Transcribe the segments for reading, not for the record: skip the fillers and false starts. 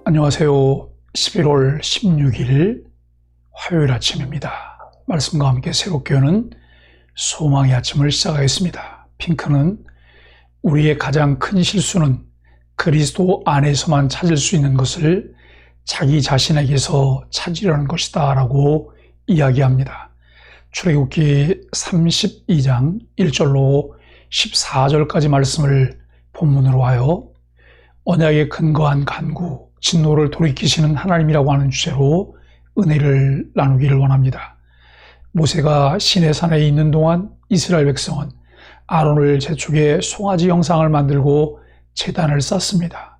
안녕하세요. 11월 16일 화요일 아침입니다. 말씀과 함께 새롭게 여는 소망의 아침을 시작하겠습니다. 핑크는 우리의 가장 큰 실수는 그리스도 안에서만 찾을 수 있는 것을 자기 자신에게서 찾으려는 것이다 라고 이야기합니다. 출애굽기 32장 1절로 14절까지 말씀을 본문으로 하여 언약에 근거한 간구, 진노를 돌이키시는 하나님이라고 하는 주제로 은혜를 나누기를 원합니다. 모세가 시내산에 있는 동안 이스라엘 백성은 아론을 재촉해 송아지 형상을 만들고 제단을 쌓습니다.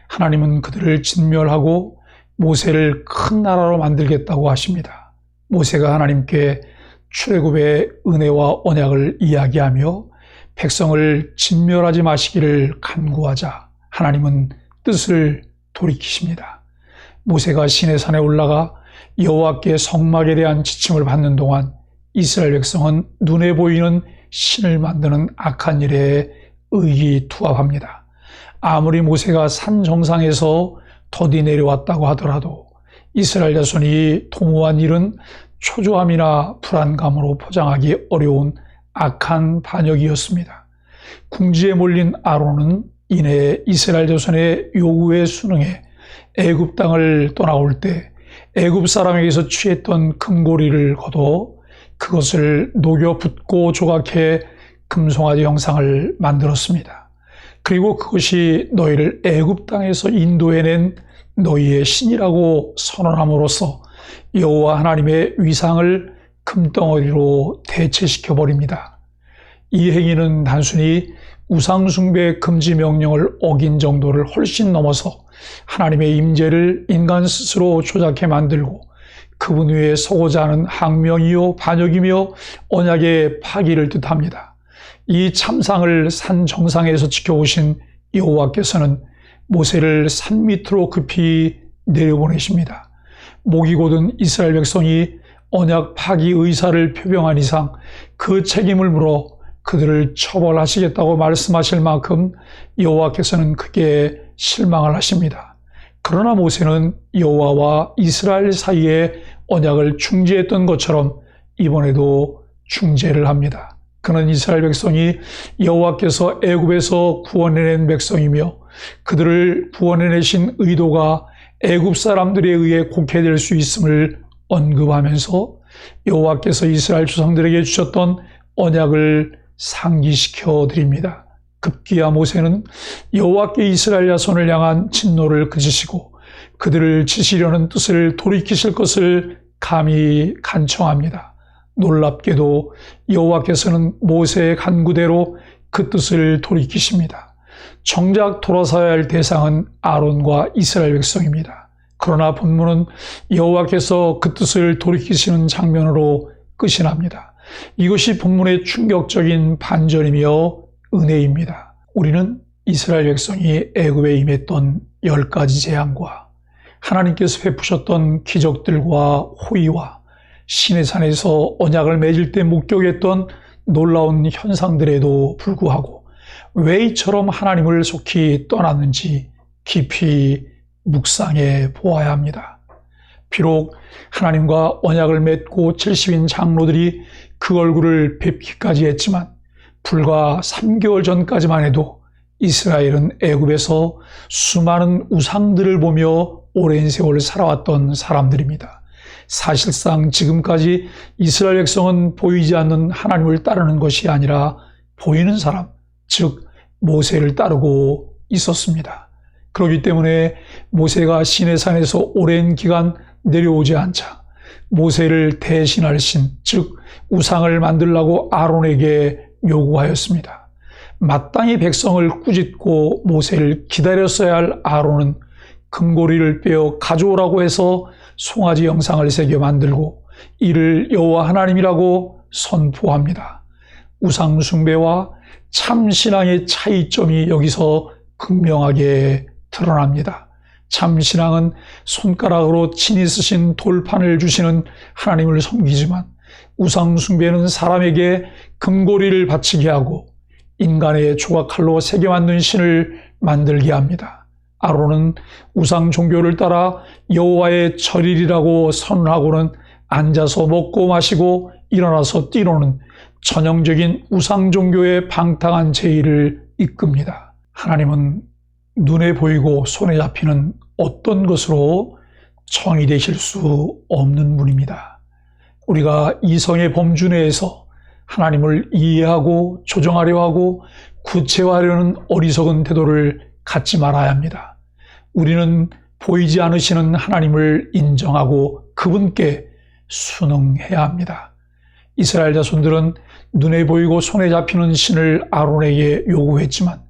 하나님은 그들을 진멸하고 모세를 큰 나라로 만들겠다고 하십니다. 모세가 하나님께 출애굽의 은혜와 언약을 이야기하며 백성을 진멸하지 마시기를 간구하자 하나님은 뜻을 돌이키십니다. 모세가 시내산에 올라가 여호와께 성막에 대한 지침을 받는 동안 이스라엘 백성은 눈에 보이는 신을 만드는 악한 일에 의기투합합니다. 아무리 모세가 산 정상에서 더디 내려왔다고 하더라도 이스라엘 자손이 도모한 일은 초조함이나 불안감으로 포장하기 어려운 악한 반역이었습니다. 궁지에 몰린 아론은 이내 이스라엘 자손의 요구에 순응해 애굽 땅을 떠나올 때 애굽 사람에게서 취했던 금고리를 걷어 그것을 녹여 붓고 조각해 금송아지 형상을 만들었습니다. 그리고 그것이 너희를 애굽 땅에서 인도해낸 너희의 신이라고 선언함으로써 여호와 하나님의 위상을 금덩어리로 대체시켜 버립니다. 이 행위는 단순히 우상숭배 금지 명령을 어긴 정도를 훨씬 넘어서 하나님의 임재를 인간 스스로 조작해 만들고 그분 위에 서고자 하는 항명이요 반역이며 언약의 파기를 뜻합니다. 이 참상을 산 정상에서 지켜오신 여호와께서는 모세를 산 밑으로 급히 내려보내십니다. 목이 곧은 이스라엘 백성이 언약 파기 의사를 표명한 이상 그 책임을 물어 그들을 처벌하시겠다고 말씀하실 만큼 여호와께서는 크게 실망을 하십니다. 그러나 모세는 여호와와 이스라엘 사이에 언약을 중재했던 것처럼 이번에도 중재를 합니다. 그는 이스라엘 백성이 여호와께서 애굽에서 구원해낸 백성이며 그들을 구원해내신 의도가 애굽 사람들에 의해 곡해될 수 있음을 언급하면서 여호와께서 이스라엘 조상들에게 주셨던 언약을 상기시켜 드립니다. 급기야 모세는 여호와께 이스라엘 자손을 향한 진노를 그치시고 그들을 치시려는 뜻을 돌이키실 것을 감히 간청합니다. 놀랍게도 여호와께서는 모세의 간구대로 그 뜻을 돌이키십니다. 정작 돌아서야 할 대상은 아론과 이스라엘 백성입니다. 그러나 본문은 여호와께서 그 뜻을 돌이키시는 장면으로 끝이 납니다. 이것이 본문의 충격적인 반전이며 은혜입니다. 우리는 이스라엘 백성이 애굽에 임했던 10가지 재앙과 하나님께서 베푸셨던 기적들과 호의와 시내산에서 언약을 맺을 때 목격했던 놀라운 현상들에도 불구하고 왜 이처럼 하나님을 속히 떠났는지 깊이 묵상해 보아야 합니다. 비록 하나님과 언약을 맺고 70인 장로들이 그 얼굴을 뵙기까지 했지만 불과 3개월 전까지만 해도 이스라엘은 애굽에서 수많은 우상들을 보며 오랜 세월 살아왔던 사람들입니다. 사실상 지금까지 이스라엘 백성은 보이지 않는 하나님을 따르는 것이 아니라 보이는 사람, 즉 모세를 따르고 있었습니다. 그렇기 때문에 모세가 시내산에서 오랜 기간 내려오지 않자 모세를 대신할 신, 즉 우상을 만들라고 아론에게 요구하였습니다. 마땅히 백성을 꾸짖고 모세를 기다렸어야 할 아론은 금고리를 빼어 가져오라고 해서 송아지 형상을 새겨 만들고 이를 여호와 하나님이라고 선포합니다. 우상 숭배와 참 신앙의 차이점이 여기서 극명하게 드러납니다. 참 신앙은 손가락으로 친히 쓰신 돌판을 주시는 하나님을 섬기지만 우상 숭배는 사람에게 금고리를 바치게 하고 인간의 조각칼로 새겨 만든 신을 만들게 합니다. 아론은 우상 종교를 따라 여호와의 절일이라고 선언하고는 앉아서 먹고 마시고 일어나서 뛰노는 전형적인 우상 종교의 방탕한 제의를 이끕니다. 하나님은 눈에 보이고 손에 잡히는 어떤 것으로 정의 되실 수 없는 분입니다. 우리가 이성의 범주 내에서 하나님을 이해하고 조정하려 하고 구체화하려는 어리석은 태도를 갖지 말아야 합니다. 우리는 보이지 않으시는 하나님을 인정하고 그분께 순응해야 합니다. 이스라엘 자손들은 눈에 보이고 손에 잡히는 신을 아론에게 요구했지만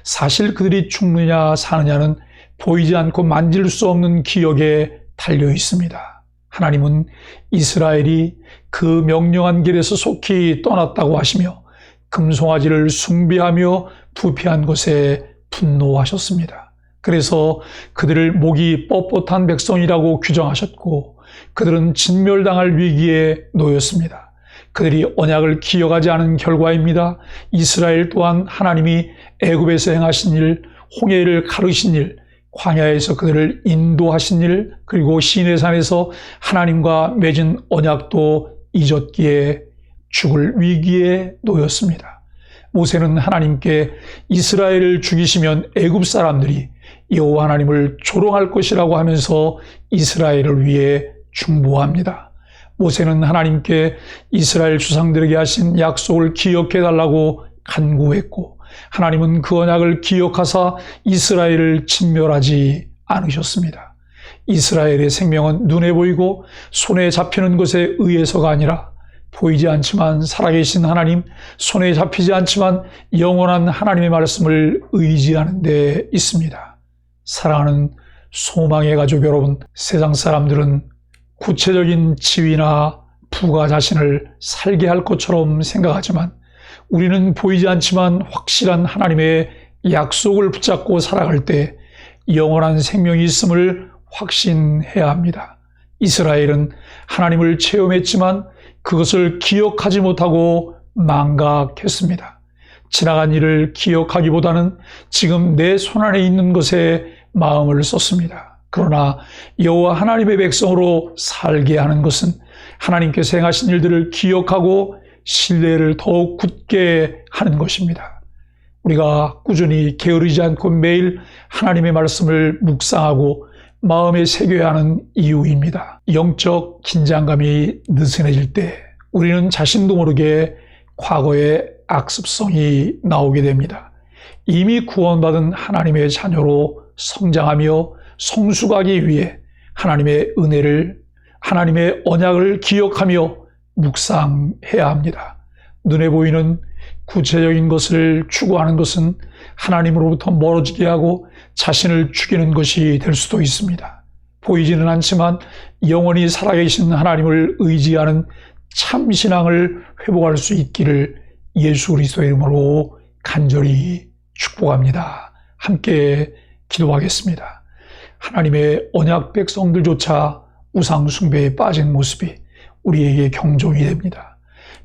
사실 그들이 죽느냐 사느냐는 보이지 않고 만질 수 없는 기억에 달려 있습니다. 하나님은 이스라엘이 그 명령한 길에서 속히 떠났다고 하시며 금송아지를 숭배하며 부패한 것에 분노하셨습니다. 그래서 그들을 목이 뻣뻣한 백성이라고 규정하셨고 그들은 진멸당할 위기에 놓였습니다. 그들이 언약을 기억하지 않은 결과입니다. 이스라엘 또한 하나님이 애굽에서 행하신 일, 홍해를 가르신 일, 광야에서 그들을 인도하신 일, 그리고 시내산에서 하나님과 맺은 언약도 잊었기에 죽을 위기에 놓였습니다. 모세는 하나님께 이스라엘을 죽이시면 애굽 사람들이 여호와 하나님을 조롱할 것이라고 하면서 이스라엘을 위해 중보합니다. 모세는 하나님께 이스라엘 조상들에게 하신 약속을 기억해 달라고 간구했고 하나님은 그 언약을 기억하사 이스라엘을 진멸하지 않으셨습니다. 이스라엘의 생명은 눈에 보이고 손에 잡히는 것에 의해서가 아니라 보이지 않지만 살아계신 하나님, 손에 잡히지 않지만 영원한 하나님의 말씀을 의지하는 데 있습니다. 사랑하는 소망의 가족 여러분, 세상 사람들은 구체적인 지위나 부가 자신을 살게 할 것처럼 생각하지만 우리는 보이지 않지만 확실한 하나님의 약속을 붙잡고 살아갈 때 영원한 생명이 있음을 확신해야 합니다. 이스라엘은 하나님을 체험했지만 그것을 기억하지 못하고 망각했습니다. 지나간 일을 기억하기보다는 지금 내 손안에 있는 것에 마음을 썼습니다. 그러나 여호와 하나님의 백성으로 살게 하는 것은 하나님께서 행하신 일들을 기억하고 신뢰를 더욱 굳게 하는 것입니다. 우리가 꾸준히 게으르지 않고 매일 하나님의 말씀을 묵상하고 마음에 새겨야 하는 이유입니다. 영적 긴장감이 느슨해질 때 우리는 자신도 모르게 과거의 악습성이 나오게 됩니다. 이미 구원받은 하나님의 자녀로 성장하며 성숙하기 위해 하나님의 은혜를, 하나님의 언약을 기억하며 묵상해야 합니다. 눈에 보이는 구체적인 것을 추구하는 것은 하나님으로부터 멀어지게 하고 자신을 죽이는 것이 될 수도 있습니다. 보이지는 않지만 영원히 살아계신 하나님을 의지하는 참신앙을 회복할 수 있기를 예수 그리스도의 이름으로 간절히 축복합니다. 함께 기도하겠습니다. 하나님의 언약 백성들조차 우상 숭배에 빠진 모습이 우리에게 경종이 됩니다.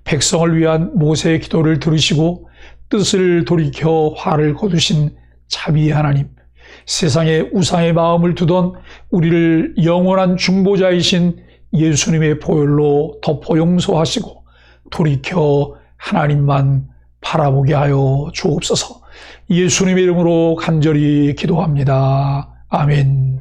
백성을 위한 모세의 기도를 들으시고 뜻을 돌이켜 화를 거두신 자비의 하나님, 세상에 우상의 마음을 두던 우리를 영원한 중보자이신 예수님의 보혈로 덮어 용서하시고 돌이켜 하나님만 바라보게 하여 주옵소서. 예수님의 이름으로 간절히 기도합니다. 아멘.